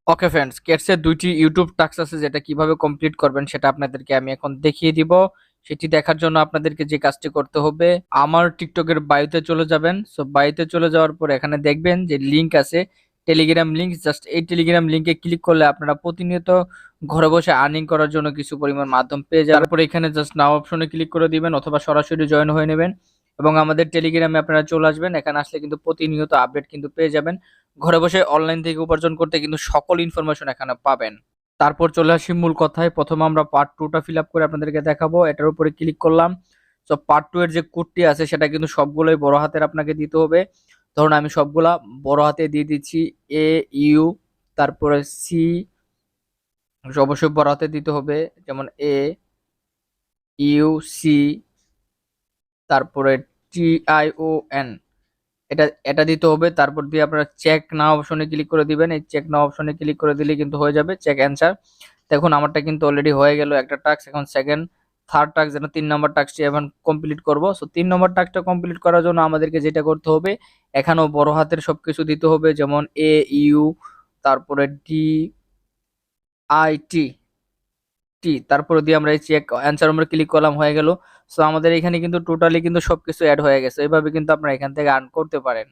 Okay friends, কেটসের দুইটি YouTube task আছে যেটা কিভাবে কমপ্লিট করবেন সেটা আপনাদেরকে আমি এখন দেখিয়ে দিব। সেটি দেখার জন্য আপনাদেরকে যে কাজটি করতে হবে, আমার টিকটকের বায়োতে চলে যাবেন। সো বায়োতে চলে যাওয়ার পর এখানে দেখবেন যে লিংক আছে, টেলিগ্রাম লিংক। জাস্ট এই টেলিগ্রাম লিংকে ক্লিক করলে আপনারা প্রতিনিয়ত ঘরে বসে আর্নিং করার জন্য কিছু পরিমাণ মাধ্যম পেয়ে যাবেন। তারপর এখানে জাস্ট নাও অপশনে ক্লিক করে দিবেন অথবা সরাসরি জয়েন হয়ে নেবেন এবং আমাদের টেলিগ্রামে আপনারা চলে আসবেন। এখানে আসলে কিন্তু প্রতিনিয়ত আপডেট কিন্তু পেয়ে যাবেন। ঘরে বসে অনলাইন থেকে উপার্জন করতে কিন্তু সকল ইনফরমেশন এখানে পাবেন। তারপর চলে আসি মূল কথায়। প্রথমে আমরা পার্ট 2টা ফিল আপ করে আপনাদেরকে দেখাবো। এটার উপরে ক্লিক করলাম। সো পার্ট 2 এর যে কোডটি আছে সেটা কিন্তু সবগুলোই বড় হাতের আপনাকে দিতে হবে। ধরুন আমি সবগুলা বড় হাতে দিয়ে দিচ্ছি। এ ইউ, তারপরে সি অবশ্যই বড় হাতে দিতে হবে, যেমন এ ইউ সি, তারপরে টি আই ও এন, এটা এটা দিতে হবে। তারপর দিয়ে আপনারা চেক নাও অপশনে ক্লিক করে দিবেন। এই চেক নাও অপশনে ক্লিক করে দিলে কিন্তু হয়ে যাবে চেক অ্যান্সার। দেখুন আমারটা কিন্তু অলরেডি হয়ে গেল একটা টাস্ক। এখন সেকেন্ড থার্ড টাস্ক যেন 3 নম্বর টাস্কটি এখন কমপ্লিট করব। সো 3 নম্বর টাস্কটা কমপ্লিট করার জন্য আমাদেরকে যেটা করতে হবে, এখানেও বড় হাতের সবকিছু দিতে হবে, যেমন এ ইউ, তারপরে ডি আই টি টি, তারপরে দিয়ে আমরা এই চেক অ্যান্সার আমরা ক্লিক করলাম, হয়ে গেল। সো আমাদের এখানে কিন্তু টোটালি কিন্তু সবকিছু অ্যাড হয়ে গেছে। এভাবে কিন্তু আপনারা এখান থেকে আর্ন করতে পারেন।